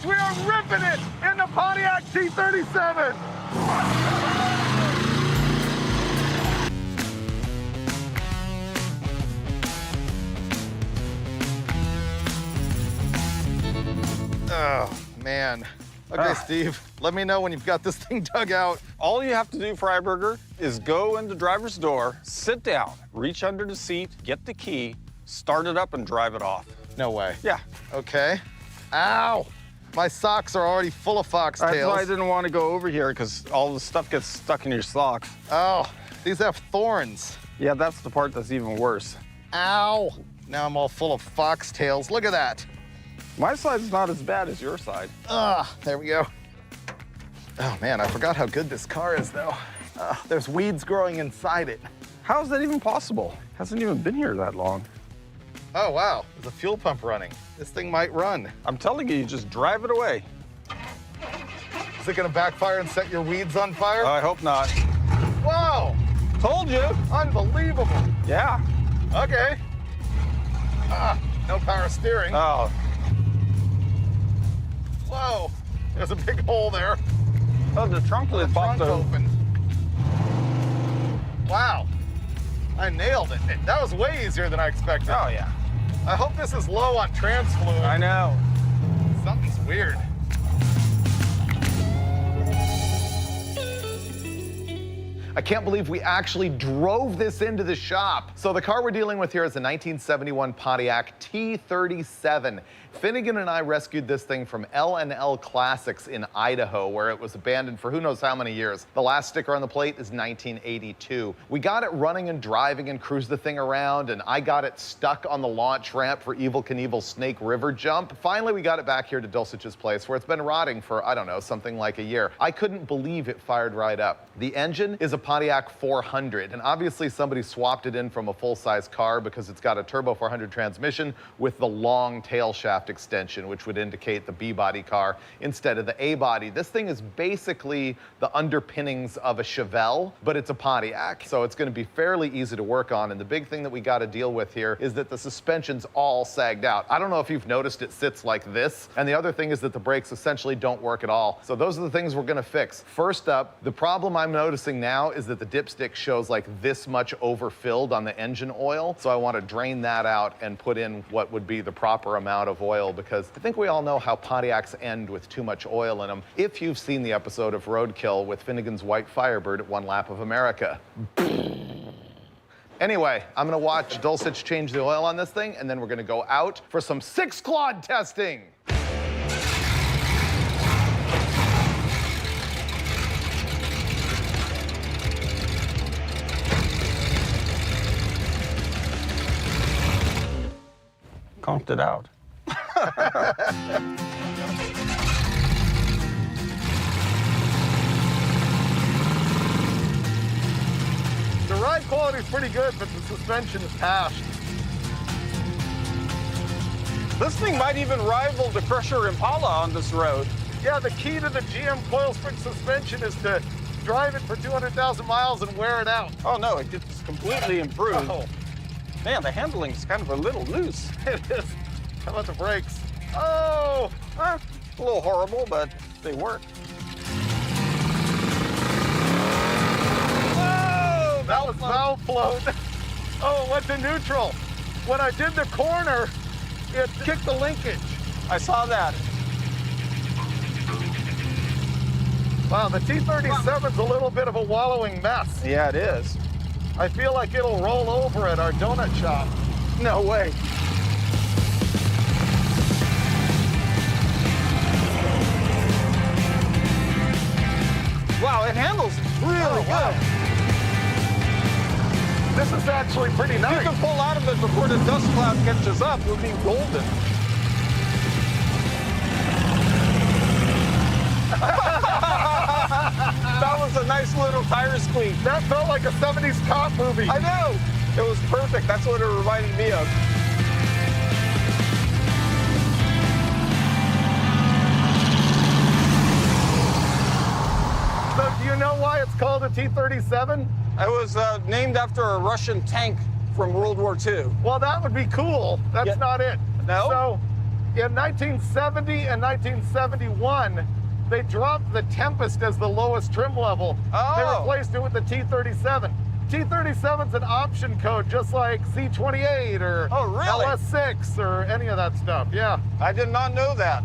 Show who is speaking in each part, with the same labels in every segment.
Speaker 1: Garage, we are ripping it in the Pontiac T-37. Oh, man. Okay, Steve, let me know when you've got this thing dug out.
Speaker 2: All you have to do, Freiburger, is go in the driver's door, sit down, reach under the seat, get the key, start it up, and drive it off.
Speaker 1: No way.
Speaker 2: Yeah.
Speaker 1: Okay. Ow! My socks are already full of foxtails.
Speaker 2: That's why I didn't want to go over here, because all the stuff gets stuck in your socks.
Speaker 1: Oh, these have thorns.
Speaker 2: Yeah, that's the part that's even worse.
Speaker 1: Ow! Now I'm all full of foxtails. Look at that.
Speaker 2: My side's not as bad as your side.
Speaker 1: There we go. Oh, man, I forgot how good this car is, though. There's weeds growing inside it.
Speaker 2: How is that even possible? Hasn't even been here that long.
Speaker 1: Oh, wow, there's a fuel pump running. This thing might run.
Speaker 2: I'm telling you, you just drive it away.
Speaker 1: Is it gonna backfire and set your weeds on fire?
Speaker 2: I hope not.
Speaker 1: Whoa!
Speaker 2: Told you.
Speaker 1: Unbelievable.
Speaker 2: Yeah.
Speaker 1: Okay. No power steering.
Speaker 2: Oh.
Speaker 1: Whoa, there's a big hole there.
Speaker 2: Oh, the trunk lid popped
Speaker 1: open. Wow, I nailed it. That was way easier than I expected.
Speaker 2: Oh, yeah.
Speaker 1: I hope this is low on trans fluid.
Speaker 2: I know.
Speaker 1: Something's weird. I can't believe we actually drove this into the shop. So the car we're dealing with here is a 1971 Pontiac T-37. Finnegan and I rescued this thing from L&L Classics in Idaho, where it was abandoned for who knows how many years. The last sticker on the plate is 1982. We got it running and driving and cruised the thing around, and I got it stuck on the launch ramp for Evel Knievel's Snake River jump. Finally, we got it back here to Dulcich's place, where it's been rotting for, I don't know, something like a year. I couldn't believe it fired right up. The engine is a Pontiac 400, and obviously somebody swapped it in from a full-size car because it's got a turbo 400 transmission with the long tail shaft extension, which would indicate the B-body car instead of the A-body. This thing is basically the underpinnings of a Chevelle, but it's a Pontiac, so it's going to be fairly easy to work on. And the big thing that we got to deal with here is that the suspension's all sagged out. I don't know if you've noticed it sits like this, and the other thing is that the brakes essentially don't work at all. So those are the things we're going to fix. First up, the problem I'm noticing now is that the dipstick shows like this much overfilled on the engine oil, so I want to drain that out and put in what would be the proper amount of oil, because I think we all know how Pontiacs end with too much oil in them, if you've seen the episode of Roadkill with Finnegan's White Firebird at One Lap of America. Anyway, I'm gonna watch Dulcich change the oil on this thing, and then we're gonna go out for some six-clod testing.
Speaker 2: Conked it out.
Speaker 1: The ride quality is pretty good, but the suspension is pashed.
Speaker 2: This thing might even rival the Crusher Impala on this road.
Speaker 1: Yeah, the key to the GM coil spring suspension is to drive it for 200,000 miles and wear it out.
Speaker 2: Oh, no, it gets completely improved.
Speaker 1: Oh.
Speaker 2: Man, the handling's kind of a little loose.
Speaker 1: It is. How about the brakes? Oh!
Speaker 2: A little horrible, but they work.
Speaker 1: Oh! That was valve float. Oh, it went to neutral. When I did the corner, it kicked the linkage.
Speaker 2: I saw that.
Speaker 1: Wow, the T-37's a little bit of a wallowing mess.
Speaker 2: Yeah, it is.
Speaker 1: I feel like it'll roll over at our donut shop.
Speaker 2: No way. Wow, it handles really good.
Speaker 1: This is actually pretty nice.
Speaker 2: You can pull out of it before the dust cloud catches up. We'll be golden. That was a nice little tire squeak.
Speaker 1: That felt like a 70s cop movie.
Speaker 2: I know. It was perfect. That's what it reminded me of.
Speaker 1: So do you know why it's called a T-37?
Speaker 2: It was named after a Russian tank from World War II.
Speaker 1: Well, that would be cool. That's not it.
Speaker 2: No?
Speaker 1: So In 1970 and 1971, they dropped the Tempest as the lowest trim level.
Speaker 2: Oh.
Speaker 1: They replaced it with the T-37. T-37's an option code, just like C-28 or
Speaker 2: Oh, really?
Speaker 1: LS6 or any of that stuff, yeah.
Speaker 2: I did not know that.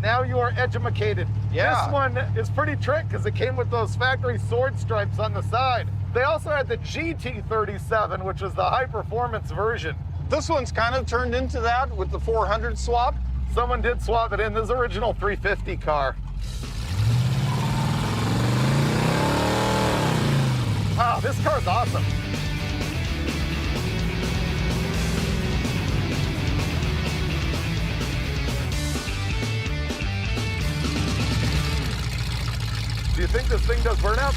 Speaker 1: Now you are edumacated.
Speaker 2: Yeah.
Speaker 1: This one is pretty trick because it came with those factory sword stripes on the side. They also had the GT-37, which was the high-performance version.
Speaker 2: This one's kind of turned into that with the 400 swap.
Speaker 1: Someone did swap it in. This original 350 car. Wow, this car's awesome. Do you think this thing does burnout?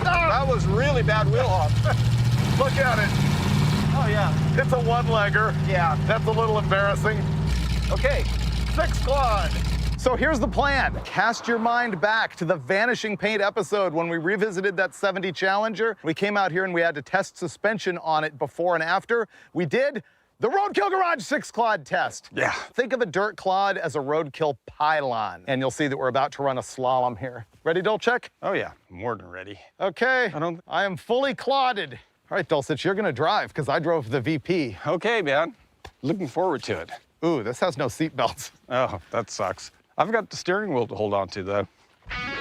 Speaker 2: That was really bad wheel hop.
Speaker 1: Look at it.
Speaker 2: Oh, yeah.
Speaker 1: It's a one-legger.
Speaker 2: Yeah.
Speaker 1: That's a little embarrassing.
Speaker 2: Okay.
Speaker 1: Six-clod. So here's the plan. Cast your mind back to the Vanishing Paint episode when we revisited that 70 Challenger. We came out here and we had to test suspension on it before and after. We did the Roadkill Garage six-clod test.
Speaker 2: Yeah.
Speaker 1: Think of a dirt clod as a roadkill pylon, and you'll see that we're about to run a slalom here. Ready, Dulcich?
Speaker 2: Oh, yeah. More than ready.
Speaker 1: Okay. I am fully clodded. All right, Dulcich, you're gonna drive because I drove the VP.
Speaker 2: Okay, man. Looking forward to it.
Speaker 1: Ooh, this has no seat belts.
Speaker 2: Oh, that sucks. I've got the steering wheel to hold on to, though.
Speaker 1: I'm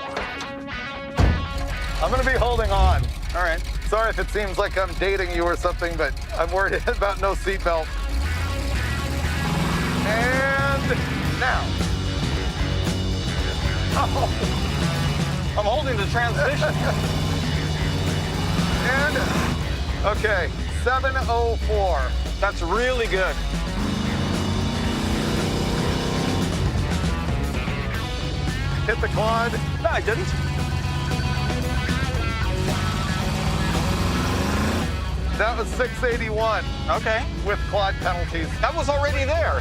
Speaker 1: gonna be holding on.
Speaker 2: All right.
Speaker 1: Sorry if it seems like I'm dating you or something, but I'm worried about no seatbelt. And now. Oh.
Speaker 2: I'm holding the transmission.
Speaker 1: And, okay, 704.
Speaker 2: That's really good.
Speaker 1: Hit the clod.
Speaker 2: No, I didn't.
Speaker 1: That was 681
Speaker 2: Okay.
Speaker 1: with clod penalties.
Speaker 2: That was already there.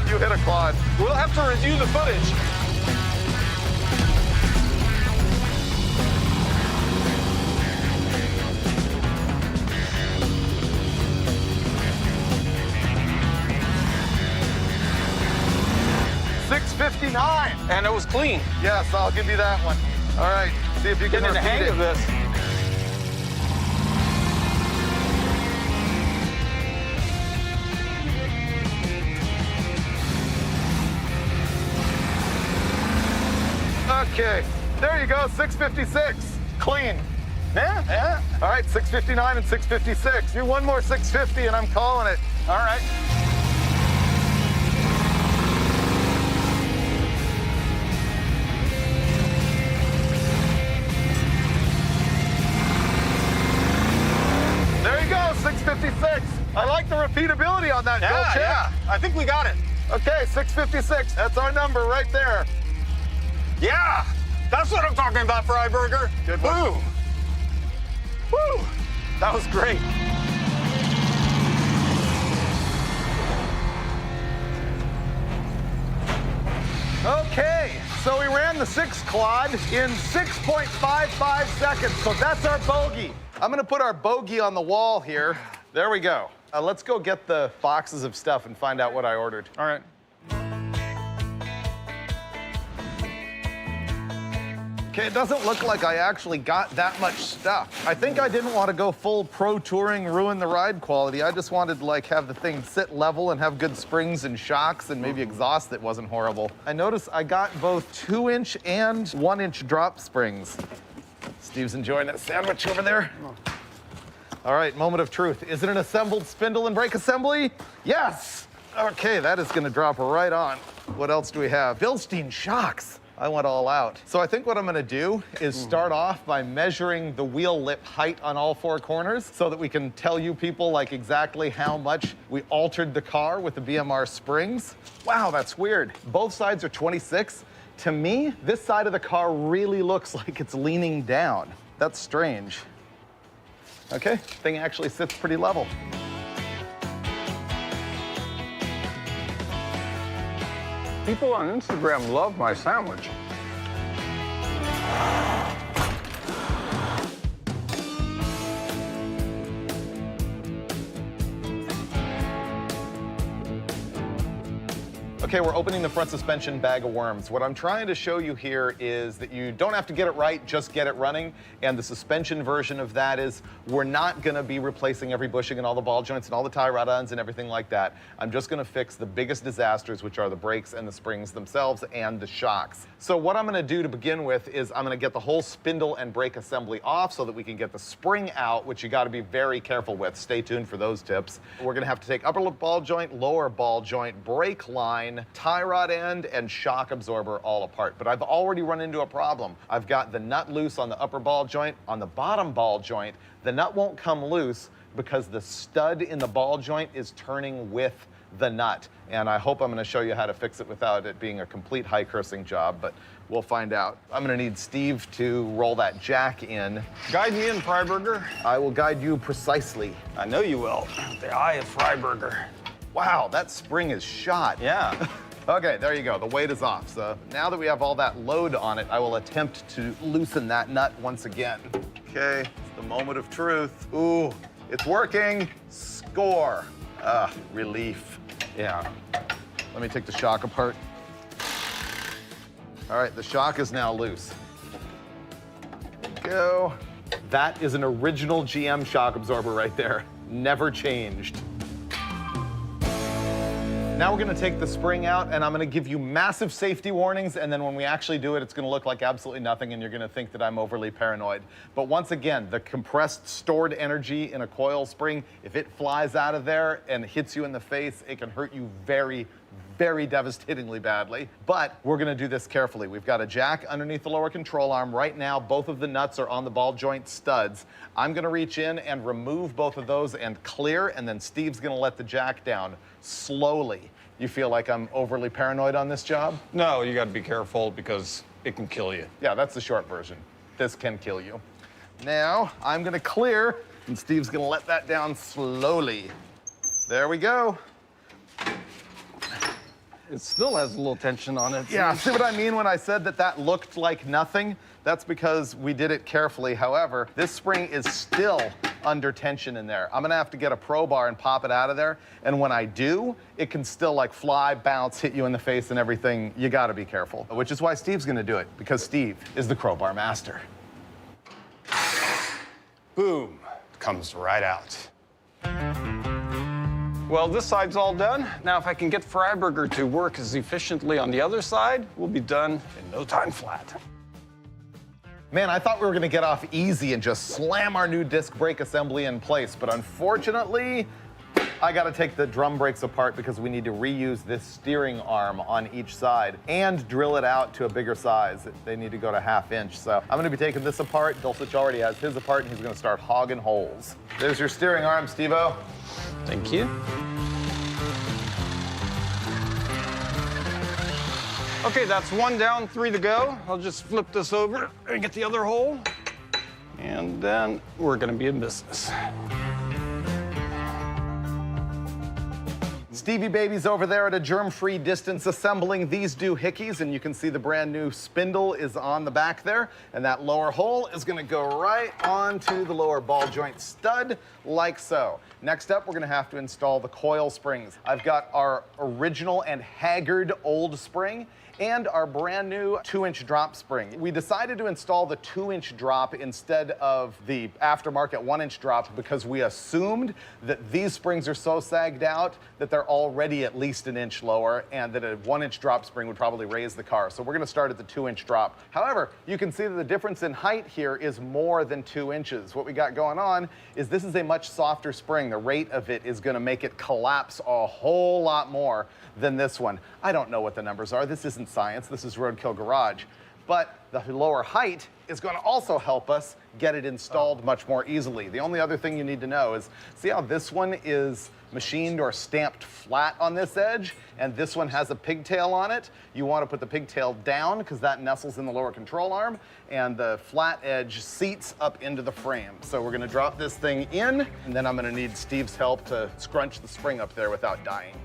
Speaker 1: You hit a clod.
Speaker 2: We'll have to review the footage.
Speaker 1: $659.
Speaker 2: And it was clean.
Speaker 1: Yes, I'll give you that one. All right, see if you can
Speaker 2: Getting the
Speaker 1: repeat
Speaker 2: hang
Speaker 1: it.
Speaker 2: of this.
Speaker 1: Okay, there you go, 656. Clean.
Speaker 2: Yeah, yeah.
Speaker 1: All right, 659 and 656. You one more 650 and I'm calling it.
Speaker 2: All right.
Speaker 1: There you go, 656. I like the repeatability on that,
Speaker 2: Yeah,
Speaker 1: Dulcich.
Speaker 2: yeah. I think we got it.
Speaker 1: Okay, 656. That's our number right there.
Speaker 2: Yeah. That's what I'm talking about, Freiburger.
Speaker 1: Good one.
Speaker 2: Boom. Woo. That was great.
Speaker 1: Okay, so we ran the six-clod in 6.55 seconds, so that's our bogey. I'm gonna put our bogey on the wall here. There we go. Let's go get the boxes of stuff and find out what I ordered.
Speaker 2: All right.
Speaker 1: Okay, it doesn't look like I actually got that much stuff. I think I didn't want to go full pro touring, ruin the ride quality. I just wanted to like have the thing sit level and have good springs and shocks and maybe exhaust that wasn't horrible. I noticed I got both 2-inch and 1-inch drop springs. Steve's enjoying that sandwich over there. All right, moment of truth. Is it an assembled spindle and brake assembly? Yes! Okay, that is gonna drop right on. What else do we have? Bilstein shocks. I went all out. So I think what I'm gonna do is start off by measuring the wheel lip height on all 4 corners so that we can tell you people like exactly how much we altered the car with the BMR springs. Wow, that's weird. Both sides are 26. To me, this side of the car really looks like it's leaning down. That's strange. Okay, thing actually sits pretty level.
Speaker 2: People on Instagram love my sandwich.
Speaker 1: Okay, we're opening the front suspension bag of worms. What I'm trying to show you here is that you don't have to get it right, just get it running. And the suspension version of that is we're not gonna be replacing every bushing and all the ball joints and all the tie rod-ons and everything like that. I'm just gonna fix the biggest disasters, which are the brakes and the springs themselves and the shocks. So what I'm gonna do to begin with is I'm gonna get the whole spindle and brake assembly off so that we can get the spring out, which you gotta be very careful with. Stay tuned for those tips. We're gonna have to take upper ball joint, lower ball joint, brake line, tie rod end, and shock absorber all apart. But I've already run into a problem. I've got the nut loose on the upper ball joint. On the bottom ball joint, the nut won't come loose because the stud in the ball joint is turning with the nut. And I hope I'm gonna show you how to fix it without it being a complete high cursing job, but we'll find out. I'm gonna need Steve to roll that jack in.
Speaker 2: Guide me in, Freiburger.
Speaker 1: I will guide you precisely.
Speaker 2: I know you will. The eye of Freiburger.
Speaker 1: Wow, that spring is shot.
Speaker 2: Yeah.
Speaker 1: Okay, there you go. The weight is off. So now that we have all that load on it, I will attempt to loosen that nut once again. Okay, it's the moment of truth. Ooh, it's working. Score. Relief.
Speaker 2: Yeah.
Speaker 1: Let me take the shock apart. All right, the shock is now loose. Go. That is an original GM shock absorber right there. Never changed. Now we're gonna take the spring out and I'm gonna give you massive safety warnings, and then when we actually do it, it's gonna look like absolutely nothing and you're gonna think that I'm overly paranoid. But once again, the compressed stored energy in a coil spring, if it flies out of there and hits you in the face, it can hurt you very, very devastatingly badly. But we're gonna do this carefully. We've got a jack underneath the lower control arm. Right now, both of the nuts are on the ball joint studs. I'm gonna reach in and remove both of those and clear, and then Steve's gonna let the jack down slowly. You feel like I'm overly paranoid on this job?
Speaker 2: No, you gotta be careful because it can kill you.
Speaker 1: Yeah, that's the short version. This can kill you. Now, I'm gonna clear, and Steve's gonna let that down slowly. There we go.
Speaker 2: It still has a little tension on it.
Speaker 1: Yeah, see what I mean when I said that that looked like nothing? That's because we did it carefully. However, this spring is still under tension in there. I'm gonna have to get a pro bar and pop it out of there. And when I do, it can still like fly, bounce, hit you in the face and everything. You gotta be careful, which is why Steve's gonna do it, because Steve is the crowbar master.
Speaker 2: Boom, comes right out. Well, this side's all done. Now, if I can get Freiburger to work as efficiently on the other side, we'll be done in no time flat.
Speaker 1: Man, I thought we were gonna get off easy and just slam our new disc brake assembly in place, but unfortunately, I gotta take the drum brakes apart because we need to reuse this steering arm on each side and drill it out to a bigger size. They need to go to 1/2 inch. So I'm gonna be taking this apart. Dulcich already has his apart and he's gonna start hogging holes. There's your steering arm, Steve-O.
Speaker 2: Thank you. Okay, that's 1 down, 3 to go. I'll just flip this over and get the other hole. And then we're gonna be in business.
Speaker 1: Stevie Baby's over there at a germ-free distance assembling these doohickeys, and you can see the brand new spindle is on the back there, and that lower hole is gonna go right onto the lower ball joint stud, like so. Next up, we're gonna have to install the coil springs. I've got our original and haggard old spring and our brand new 2-inch drop spring. We decided to install the 2-inch drop instead of the aftermarket 1-inch drop because we assumed that these springs are so sagged out that they're already at least 1 inch lower and that a 1-inch drop spring would probably raise the car. So we're gonna start at the 2-inch drop. However, you can see that the difference in height here is more than 2 inches. What we got going on is this is a much softer spring. The rate of it is gonna make it collapse a whole lot more than this one. I don't know what the numbers are. This isn't science. This is Roadkill Garage. But the lower height is going to also help us get it installed much more easily. The only other thing you need to know is, see how this one is machined or stamped flat on this edge, and this one has a pigtail on it? You want to put the pigtail down because that nestles in the lower control arm, and the flat edge seats up into the frame. So we're going to drop this thing in, and then I'm going to need Steve's help to scrunch the spring up there without dying.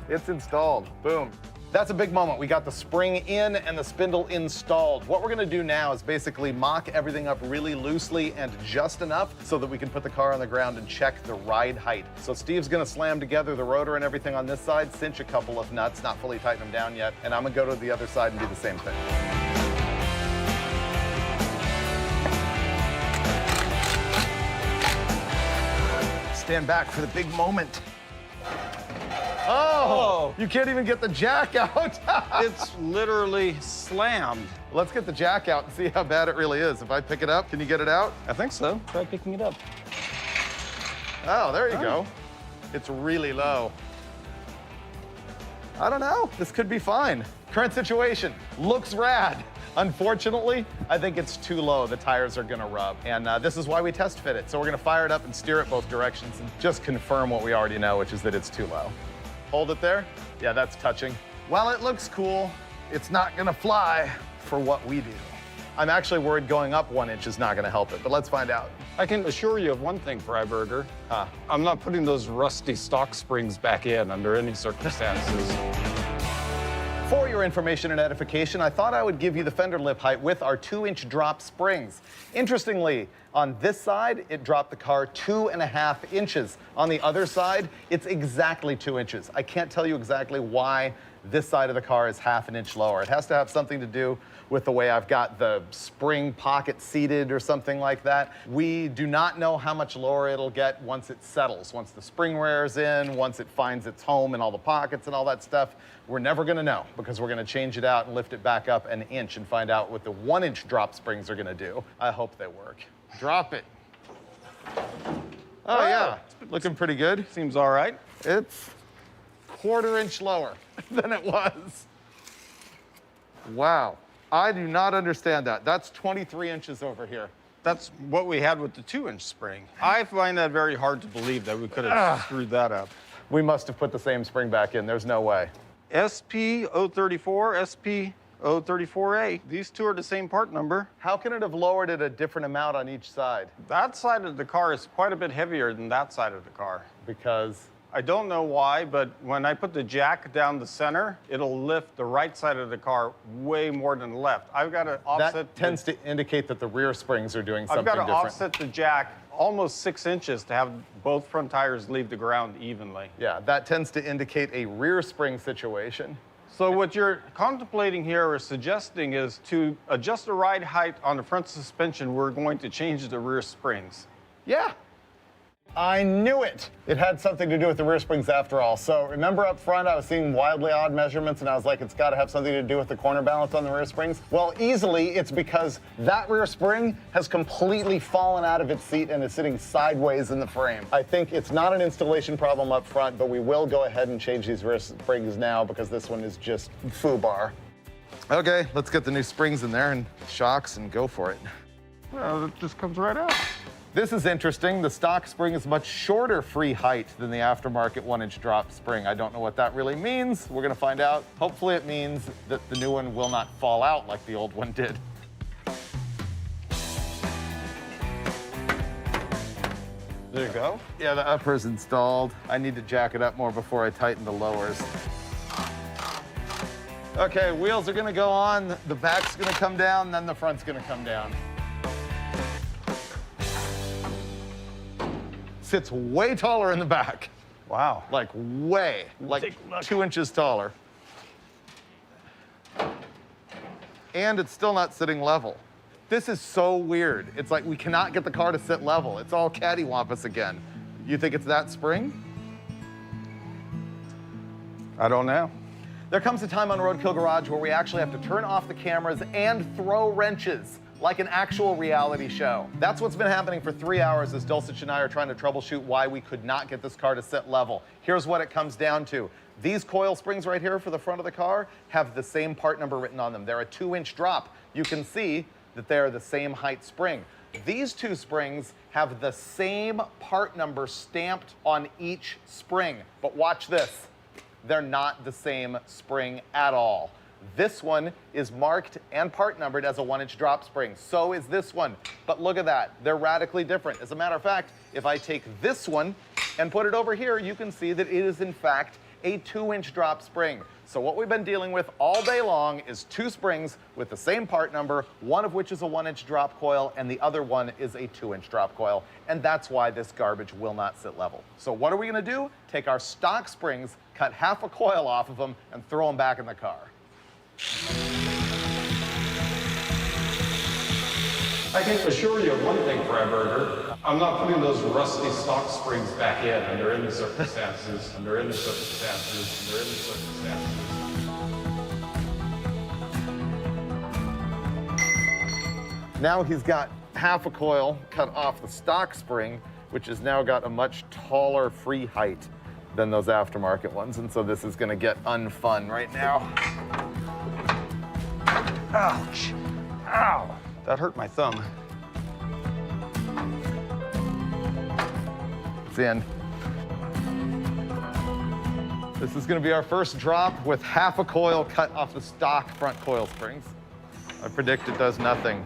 Speaker 1: It's installed. Boom. That's a big moment. We got the spring in and the spindle installed. What we're gonna do now is basically mock everything up really loosely and just enough so that we can put the car on the ground and check the ride height. So Steve's gonna slam together the rotor and everything on this side, cinch a couple of nuts, not fully tighten them down yet, and I'm gonna go to the other side and do the same thing. Stand back for the big moment. Oh, you can't even get the jack out.
Speaker 2: It's literally slammed.
Speaker 1: Let's get the jack out and see how bad it really is. If I pick it up, can you get it out?
Speaker 2: I think so. Try picking it up.
Speaker 1: Oh, there you go. It's really low. I don't know. This could be fine. Current situation looks rad. Unfortunately, I think it's too low. The tires are gonna rub. And this is why we test fit it. So we're gonna fire it up and steer it both directions and just confirm what we already know, which is that it's too low. Hold it there. Yeah, that's touching. While it looks cool, it's not gonna fly for what we do. I'm actually worried going up 1 inch is not gonna help it, but let's find out.
Speaker 2: I can assure you of one thing, Freiburger. I'm not putting those rusty stock springs back in under any circumstances.
Speaker 1: For your information and edification, I thought I would give you the fender lip height with our 2-inch drop springs. Interestingly, on this side, it dropped the car 2.5 inches. On the other side, it's exactly 2 inches. I can't tell you exactly why this side of the car is half an inch lower. It has to have something to do with the way I've got the spring pocket seated or something like that. We do not know how much lower it'll get once it settles, once the spring wears in, once it finds its home in all the pockets and all that stuff. We're never gonna know because we're gonna change it out and lift it back up an inch and find out what the 1-inch drop springs are gonna do. I hope they work. Drop it. Oh yeah, looking pretty good.
Speaker 2: Seems all right.
Speaker 1: It's 1/4 inch lower than it was. Wow. I do not understand that. That's 23 inches over here.
Speaker 2: That's what we had with the 2-inch spring. I find that very hard to believe that we could have screwed that up.
Speaker 1: We must have put the same spring back in. There's no way.
Speaker 2: SP034, SP034A. These two are the same part number.
Speaker 1: How can it have lowered it a different amount on each side?
Speaker 2: That side of the car is quite a bit heavier than that side of the car.
Speaker 1: Because
Speaker 2: I don't know why, but when I put the jack down the center, it'll lift the right side of the car way more than the left. I've got to offset.
Speaker 1: that tends to indicate that the rear springs are doing something
Speaker 2: I've got to
Speaker 1: different.
Speaker 2: offset the jack almost 6 inches to have both front tires leave the ground evenly.
Speaker 1: Yeah, that tends to indicate a rear spring situation.
Speaker 2: So what you're contemplating here or suggesting is to adjust the ride height on the front suspension, we're going to change the rear springs.
Speaker 1: Yeah. I knew it. It had something to do with the rear springs after all. So remember up front, I was seeing wildly odd measurements and I was like, it's gotta have something to do with the corner balance on the rear springs. Well, easily it's because that rear spring has completely fallen out of its seat and is sitting sideways in the frame. I think it's not an installation problem up front, but we will go ahead and change these rear springs now because this one is just foobar. Okay, let's get the new springs in there and shocks and go for it.
Speaker 2: Well, it just comes right out.
Speaker 1: This is interesting. The stock spring is much shorter free height than the aftermarket 1-inch drop spring. I don't know what that really means. We're gonna find out. Hopefully it means that the new one will not fall out like the old one did.
Speaker 2: There you go.
Speaker 1: Yeah, the upper's installed. I need to jack it up more before I tighten the lowers. Okay, wheels are gonna go on, the back's gonna come down, then the front's gonna come down. Sits way taller in the back.
Speaker 2: Wow.
Speaker 1: Like way, like 2 inches taller. And it's still not sitting level. This is so weird. It's like we cannot get the car to sit level. It's all cattywampus again. You think it's that spring?
Speaker 2: I don't know.
Speaker 1: There comes a time on Roadkill Garage where we actually have to turn off the cameras and throw wrenches like an actual reality show. That's what's been happening for 3 hours as Dulcich and I are trying to troubleshoot why we could not get this car to sit level. Here's what it comes down to. These coil springs right here for the front of the car have the same part number written on them. They're a 2-inch drop. You can see that they're the same height spring. These two springs have the same part number stamped on each spring. But watch this. They're not the same spring at all. This one is marked and part numbered as a 1-inch drop spring. So is this one. But look at that. They're radically different. As a matter of fact, if I take this one and put it over here, you can see that it is in fact a 2-inch drop spring. So what we've been dealing with all day long is 2 springs with the same part number, one of which is a 1-inch drop coil and the other one is a 2-inch drop coil. And that's why this garbage will not sit level. So what are we gonna do? Take our stock springs, cut half a coil off of them and throw them back in the car.
Speaker 2: I can assure you of one thing, Freiburger. I'm not putting those rusty stock springs back in under any circumstances, under any circumstances, under any circumstances.
Speaker 1: Now he's got half a coil cut off the stock spring, which has now got a much taller free height than those aftermarket ones. And so this is gonna get unfun right now.
Speaker 2: Ouch. Ow. That hurt my thumb.
Speaker 1: It's in. This is gonna be our first drop with half a coil cut off the stock front coil springs. I predict it does nothing.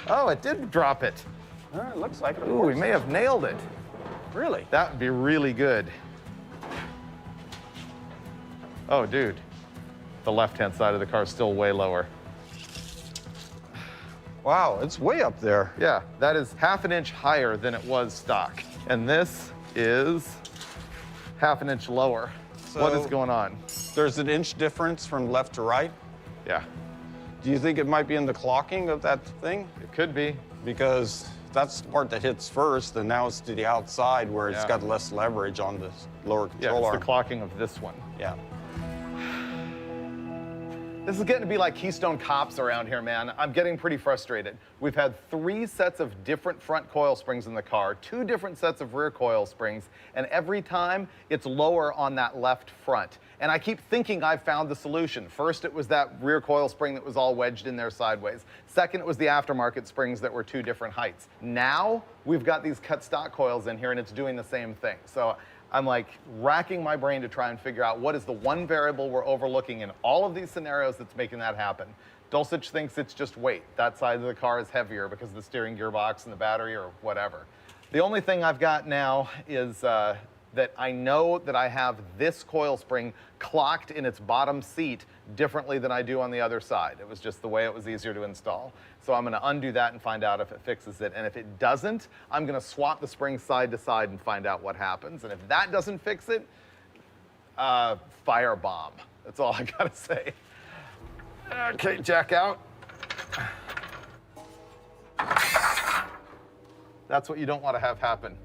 Speaker 1: Oh, it did drop it.
Speaker 2: It looks like it.
Speaker 1: Ooh, we may have nailed it.
Speaker 2: Really?
Speaker 1: That would be really good. Oh, dude. The left-hand side of the car is still way lower.
Speaker 2: Wow, it's way up there.
Speaker 1: Yeah, that is half an inch higher than it was stock. And this is half an inch lower.
Speaker 2: So
Speaker 1: what is going on?
Speaker 2: There's an inch difference from left to right.
Speaker 1: Yeah,
Speaker 2: Do you think it might be in the clocking of that thing?
Speaker 1: it could be.
Speaker 2: Because that's the part that hits first, and now it's to the outside where it's
Speaker 1: Yeah.
Speaker 2: got less leverage on the lower
Speaker 1: Yeah,
Speaker 2: control
Speaker 1: it's
Speaker 2: arm.
Speaker 1: the clocking of this one.
Speaker 2: Yeah.
Speaker 1: This is getting to be like Keystone Cops around here, man. I'm getting pretty frustrated. We've had 3 sets of different front coil springs in the car, 2 different sets of rear coil springs, and every time it's lower on that left front. And I keep thinking I've found the solution. First, it was that rear coil spring that was all wedged in there sideways. Second, it was the aftermarket springs that were 2 different heights. Now, we've got these cut stock coils in here and it's doing the same thing. So I'm like racking my brain to try and figure out what is the one variable we're overlooking in all of these scenarios that's making that happen. Dulcich thinks it's just weight. That side of the car is heavier because of the steering gearbox and the battery or whatever. The only thing I've got now is that I know that I have this coil spring clocked in its bottom seat differently than I do on the other side. It was just the way it was easier to install. So I'm gonna undo that and find out if it fixes it. And if it doesn't, I'm gonna swap the springs side to side and find out what happens. And if that doesn't fix it, firebomb. That's all I gotta say. Okay, jack out. That's what you don't wanna have happen.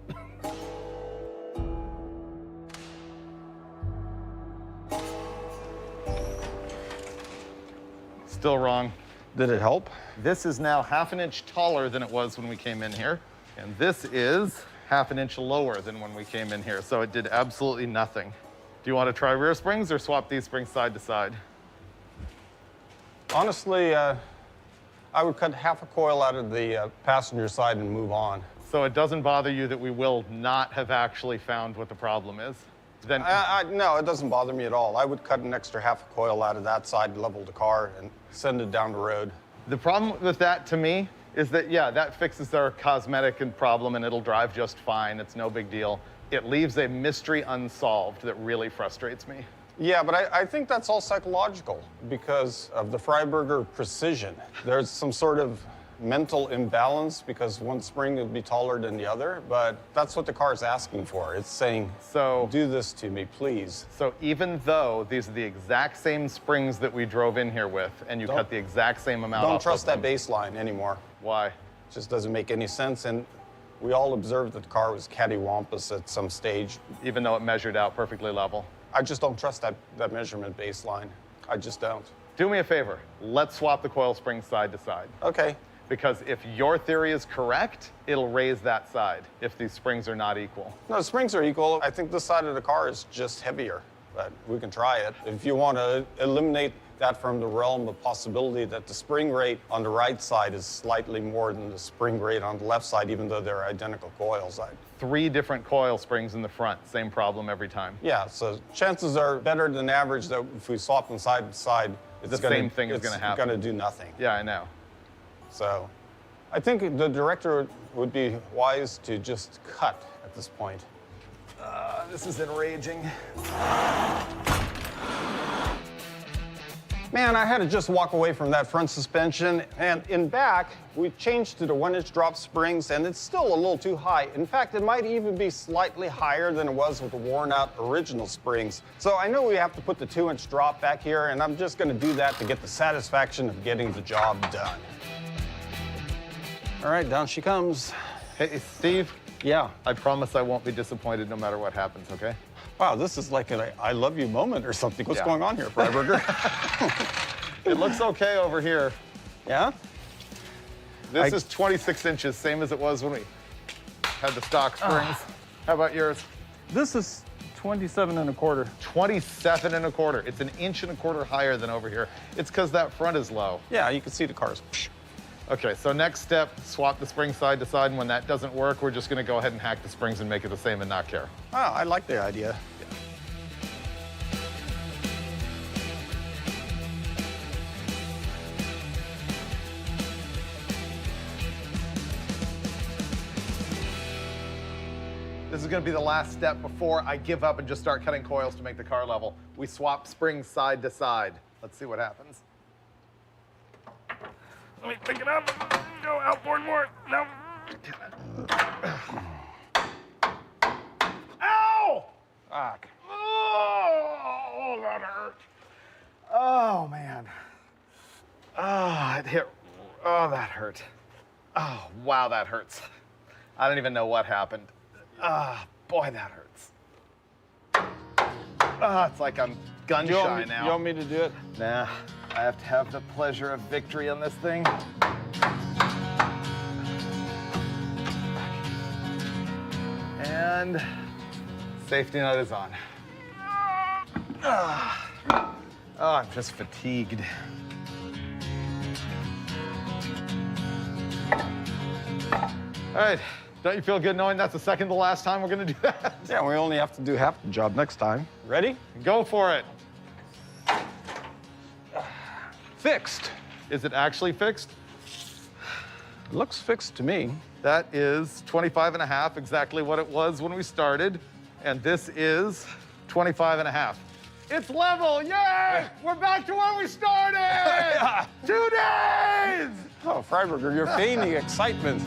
Speaker 1: Still wrong.
Speaker 2: Did it help?
Speaker 1: This is now half an inch taller than it was when we came in here. And this is half an inch lower than when we came in here. So it did absolutely nothing. Do you want to try rear springs or swap these springs side to side?
Speaker 2: Honestly, I would cut half a coil out of the passenger side and move on.
Speaker 1: So it doesn't bother you that we will not have actually found what the problem is? Then
Speaker 2: No, it doesn't bother me at all. I would cut an extra half a coil out of that side, level the car, and send it down the road.
Speaker 1: the problem with that to me is that, yeah, that fixes our cosmetic and problem and it'll drive just fine. It's no big deal. It leaves a mystery unsolved that really frustrates me.
Speaker 2: Yeah, but I think that's all psychological because of the Freiburger precision. There's some sort of mental imbalance because one spring would be taller than the other, but that's what the car is asking for. It's saying,
Speaker 1: So,
Speaker 2: do this to me, please.
Speaker 1: so even though these are the exact same springs that we drove in here with and you cut the exact same amount
Speaker 2: Don't
Speaker 1: off
Speaker 2: trust
Speaker 1: of
Speaker 2: that
Speaker 1: them,
Speaker 2: baseline anymore.
Speaker 1: why?
Speaker 2: It just doesn't make any sense, and we all observed that the car was cattywampus at some stage.
Speaker 1: Even though it measured out perfectly level.
Speaker 2: I just don't trust that measurement baseline. I just don't.
Speaker 1: Do me a favor. Let's swap the coil springs side to side.
Speaker 2: Okay.
Speaker 1: Because if your theory is correct, it'll raise that side if these springs are not equal.
Speaker 2: No, the springs are equal. I think this side of the car is just heavier, but we can try it. If you want to eliminate that from the realm of possibility that the spring rate on the right side is slightly more than the spring rate on the left side, even though they're identical coils.
Speaker 1: 3 different coil springs in the front, same problem every time.
Speaker 2: Yeah, so chances are better than average that if we swap them side to side, it's
Speaker 1: The same thing is gonna happen.
Speaker 2: It's going to do nothing.
Speaker 1: Yeah, I know.
Speaker 2: So I think the director would be wise to just cut at this point.
Speaker 1: this is enraging.
Speaker 2: Man, I had to just walk away from that front suspension. And in back, we changed to the 1-inch drop springs, and it's still a little too high. In fact, it might even be slightly higher than it was with the worn-out original springs. So I know we have to put the 2-inch drop back here, and I'm just gonna do that to get the satisfaction of getting the job done. All right, down she comes.
Speaker 1: Hey, Steve.
Speaker 2: Yeah.
Speaker 1: I promise I won't be disappointed no matter what happens, okay?
Speaker 2: Wow, this is like an I love you moment or something. What's going on here, Freiburger?
Speaker 1: It looks okay over here.
Speaker 2: Yeah?
Speaker 1: This is 26 inches, same as it was when we had the stock springs. How about yours?
Speaker 3: This is 27 1/4.
Speaker 1: 27 1/4. It's 1.25 inches higher than over here. It's because that front is low.
Speaker 2: Yeah, you can see the cars.
Speaker 1: Okay, so next step, swap the spring side to side, and when that doesn't work, we're just gonna go ahead and hack the springs and make it the same and not care.
Speaker 2: Oh, I like the idea.
Speaker 1: This is gonna be the last step before I give up and just start cutting coils to make the car level. We swap springs side to side. Let's see what happens.
Speaker 3: Let me pick it up. Go outboard more. No. Ow!
Speaker 2: Fuck.
Speaker 3: Oh, that hurt.
Speaker 1: Oh, man. Oh, it hit. Oh, that hurt. Oh, wow, that hurts. I don't even know what happened. Ah, boy, that hurts. Ah, it's like I'm gun shy now.
Speaker 2: You want me to do it?
Speaker 1: Nah, I have to have the pleasure of victory on this thing. And safety net is on. Oh, I'm just fatigued. All right, don't you feel good knowing that's the second to last time we're gonna do that?
Speaker 2: Yeah, we only have to do half the job next time. Ready?
Speaker 1: Go for it.
Speaker 2: Fixed.
Speaker 1: Is it actually fixed?
Speaker 2: It looks fixed to me.
Speaker 1: That is 25 1/2, exactly what it was when we started. And this is 25 1/2. It's level, yay! We're back to where we started! 2 days!
Speaker 2: Oh, Freiburger, you're feigning excitement.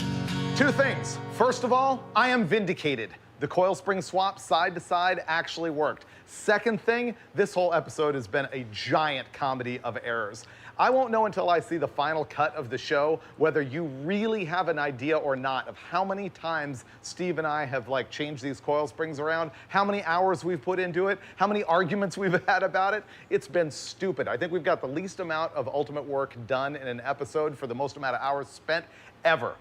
Speaker 1: 2 things. First of all, I am vindicated. The coil spring swap side to side actually worked. Second thing, this whole episode has been a giant comedy of errors. I won't know until I see the final cut of the show whether you really have an idea or not of how many times Steve and I have changed these coil springs around, how many hours we've put into it, how many arguments we've had about it. It's been stupid. I think we've got the least amount of ultimate work done in an episode for the most amount of hours spent ever.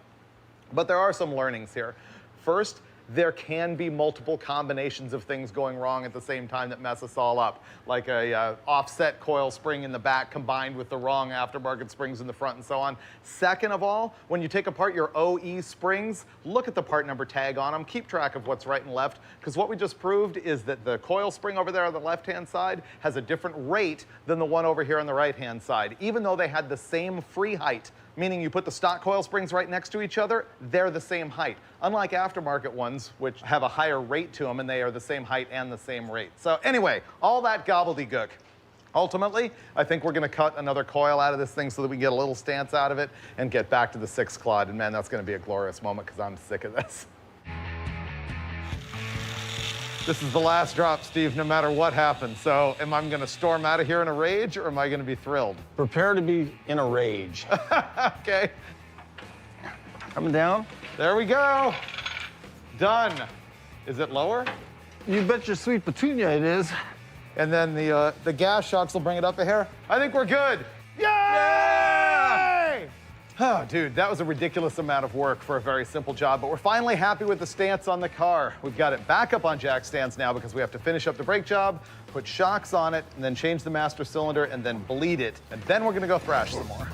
Speaker 1: But there are some learnings here. First, there can be multiple combinations of things going wrong at the same time that mess us all up, like a offset coil spring in the back combined with the wrong aftermarket springs in the front and so on. Second of all, when you take apart your OE springs, look at the part number tag on them, keep track of what's right and left, because what we just proved is that the coil spring over there on the left-hand side has a different rate than the one over here on the right-hand side, even though they had the same free height. Meaning you put the stock coil springs right next to each other, they're the same height. Unlike aftermarket ones, which have a higher rate to them, and they are the same height and the same rate. So anyway, all that gobbledygook. Ultimately, I think we're gonna cut another coil out of this thing so that we can get a little stance out of it and get back to the 6-clod. And man, that's gonna be a glorious moment because I'm sick of this. This is the last drop, Steve, no matter what happens. So am I gonna storm out of here in a rage or am I gonna be thrilled?
Speaker 2: Prepare to be in a rage.
Speaker 1: Okay.
Speaker 2: Coming down.
Speaker 1: There we go. Done. Is it lower?
Speaker 2: You bet your sweet petunia it is.
Speaker 1: And then the gas shocks will bring it up a hair. I think we're good. Yay! Oh, dude, that was a ridiculous amount of work for a very simple job, but we're finally happy with the stance on the car. We've got it back up on jack stands now because we have to finish up the brake job, put shocks on it, and then change the master cylinder, and then bleed it. And then we're gonna go thrash some more.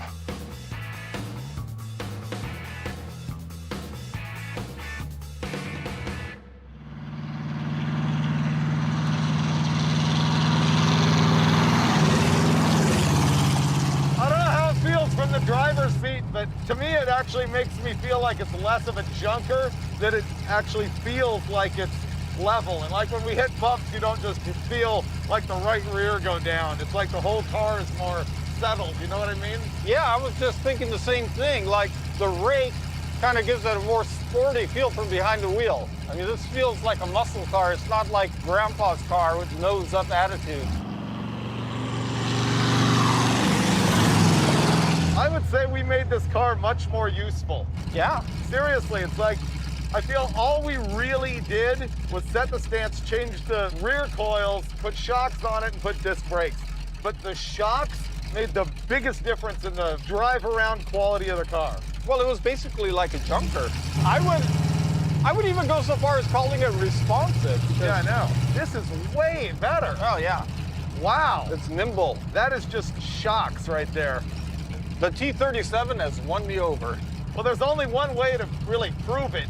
Speaker 1: From the driver's seat, but to me it actually makes me feel like it's less of a junker, that it actually feels like it's level. And like when we hit bumps, you don't just feel like the right rear go down. It's like the whole car is more settled, you know what I mean?
Speaker 2: Yeah, I was just thinking the same thing. Like the rake kind of gives it a more sporty feel from behind the wheel. I mean, this feels like a muscle car. It's not like Grandpa's car with nose up attitude.
Speaker 1: I would say we made this car much more useful.
Speaker 2: Yeah.
Speaker 1: Seriously, it's like, I feel all we really did was set the stance, change the rear coils, put shocks on it, and put disc brakes. But the shocks made the biggest difference in the drive around quality of the car.
Speaker 2: Well, it was basically like a junker. I would even go so far as calling it responsive.
Speaker 1: Yeah, I know. This is way better.
Speaker 2: Oh, yeah.
Speaker 1: Wow.
Speaker 2: It's nimble.
Speaker 1: That is just shocks right there.
Speaker 2: The T-37 has won me over.
Speaker 1: Well, there's only one way to really prove it.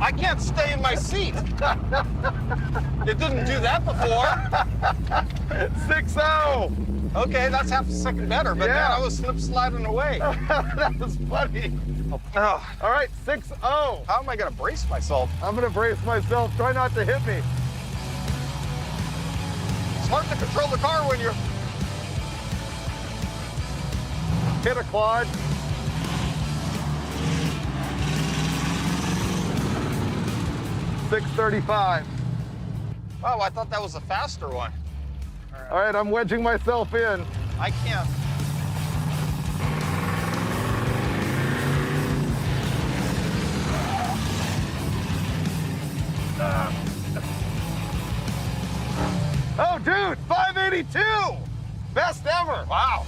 Speaker 2: I can't stay in my seat. It didn't do that before.
Speaker 1: 6-0.
Speaker 2: Okay, that's half a second better, but
Speaker 1: Yeah.
Speaker 2: man, I was slip-sliding away.
Speaker 1: That was funny.
Speaker 2: Oh,
Speaker 1: All right, 6-0.
Speaker 2: how am I gonna brace myself?
Speaker 1: I'm gonna brace myself. Try not to hit me.
Speaker 2: It's hard to control the car when you're...
Speaker 1: Hit a quad. .635.
Speaker 2: Oh, I thought that was a faster one.
Speaker 1: All right, I'm wedging myself in.
Speaker 2: I can't.
Speaker 1: Oh, dude, 582. Best ever.
Speaker 2: Wow.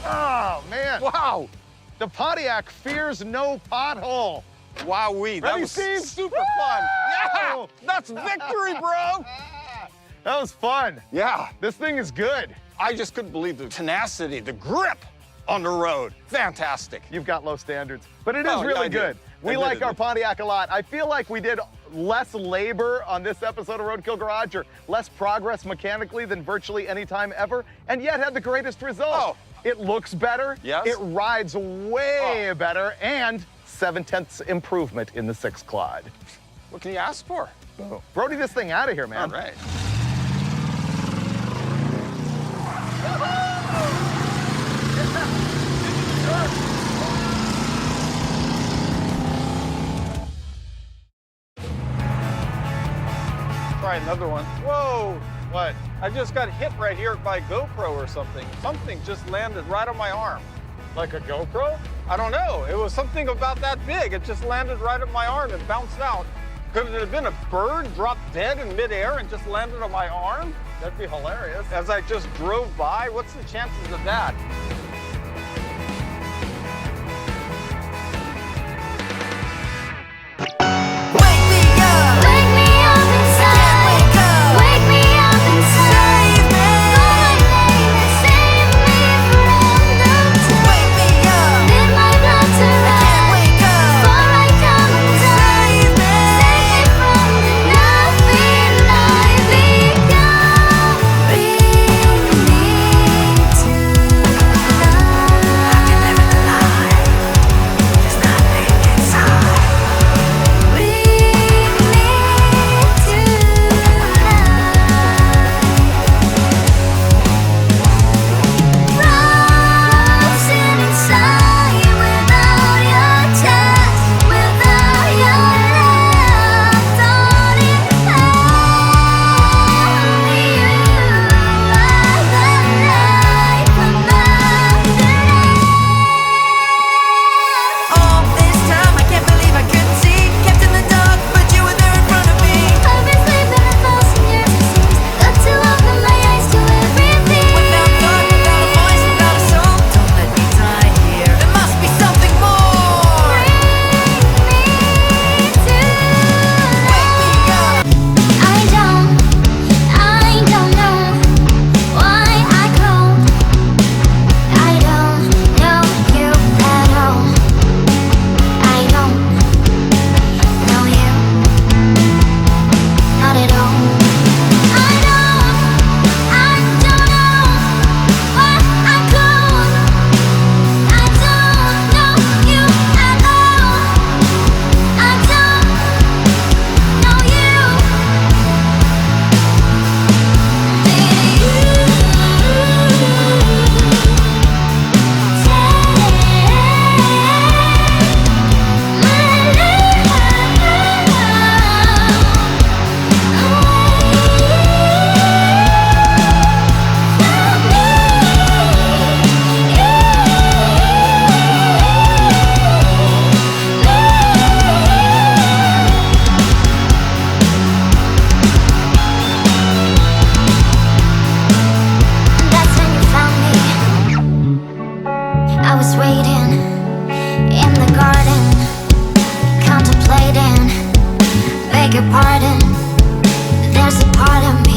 Speaker 1: Oh, man.
Speaker 2: Wow.
Speaker 1: The Pontiac fears no pothole.
Speaker 2: Wowee. That
Speaker 1: Ready,
Speaker 2: was
Speaker 1: Steve?
Speaker 2: super fun. Yeah. That's victory, bro.
Speaker 1: That was fun.
Speaker 2: Yeah.
Speaker 1: This thing is good.
Speaker 2: I just couldn't believe the tenacity, the grip on the road. Fantastic.
Speaker 1: You've got low standards, but it is
Speaker 2: Oh, yeah,
Speaker 1: really
Speaker 2: I do.
Speaker 1: good. We like our Pontiac a lot. I feel like we did less labor on this episode of Roadkill Garage, or less progress mechanically than virtually any time ever, and yet had the greatest result.
Speaker 2: Oh.
Speaker 1: It looks better.
Speaker 2: Yes.
Speaker 1: It rides way better, and 7/10 improvement in the 6-clod.
Speaker 2: What can you ask for?
Speaker 1: Brody this thing out of here, man.
Speaker 2: All right. Try another one. Whoa!
Speaker 1: What?
Speaker 2: I just got hit right here by GoPro or something. Something just landed right on my arm.
Speaker 1: Like a GoPro?
Speaker 2: I don't know. It was something about that big. It just landed right on my arm and bounced out. Could it have been a bird dropped dead in midair and just landed on my arm?
Speaker 1: That'd be hilarious.
Speaker 2: As I just drove by? What's the chances of that?
Speaker 4: beg your pardon. There's a part of me